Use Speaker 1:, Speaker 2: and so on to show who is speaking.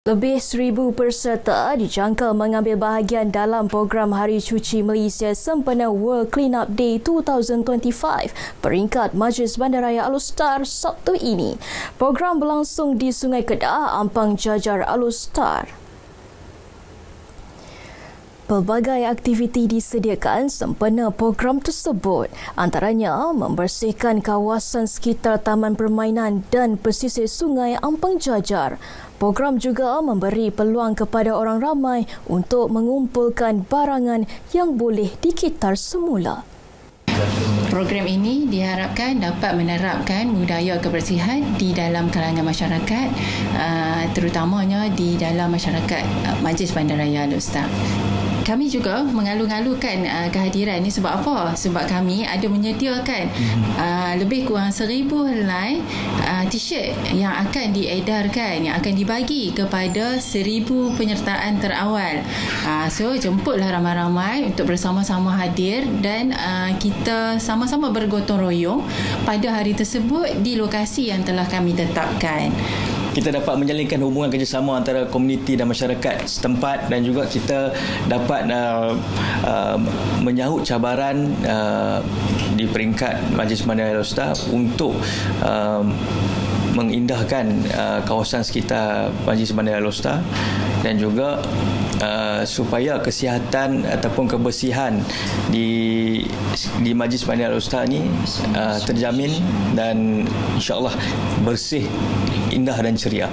Speaker 1: Lebih 1,000 peserta dijangka mengambil bahagian dalam program Hari Cuci Malaysia sempena World Cleanup Day 2025 peringkat Majlis Bandaraya Alor-Setar Sabtu ini. Program berlangsung di Sungai Kedah, Ampang Jajar Alor-Setar. Pelbagai aktiviti disediakan sempena program tersebut, antaranya membersihkan kawasan sekitar taman permainan dan pesisir sungai Ampang Jajar. Program juga memberi peluang kepada orang ramai untuk mengumpulkan barangan yang boleh dikitar semula.
Speaker 2: Program ini diharapkan dapat menerapkan budaya kebersihan di dalam kalangan masyarakat, terutamanya di dalam masyarakat Majlis Bandaraya Alor-Setar. Kami juga mengalu-alukan kehadiran ini sebab apa? Sebab kami ada menyediakan lebih kurang 1,000 helai t-shirt yang akan diedarkan, yang akan dibagi kepada 1,000 penyertaan terawal. So, jemputlah ramai-ramai untuk bersama-sama hadir dan kita sama-sama bergotong royong pada hari tersebut di lokasi yang telah kami tetapkan.
Speaker 3: Kita dapat menjalinkan hubungan kerjasama antara komuniti dan masyarakat setempat, dan juga kita dapat menyahut cabaran di peringkat Majlis Bandaraya Alor-Setar untuk mengindahkan kawasan sekitar Majlis Bandaraya Alor-Setar, dan juga supaya kesihatan ataupun kebersihan di Majlis Bandaraya Alor-Setar ini terjamin dan insya-Allah bersih, indah dan ceria.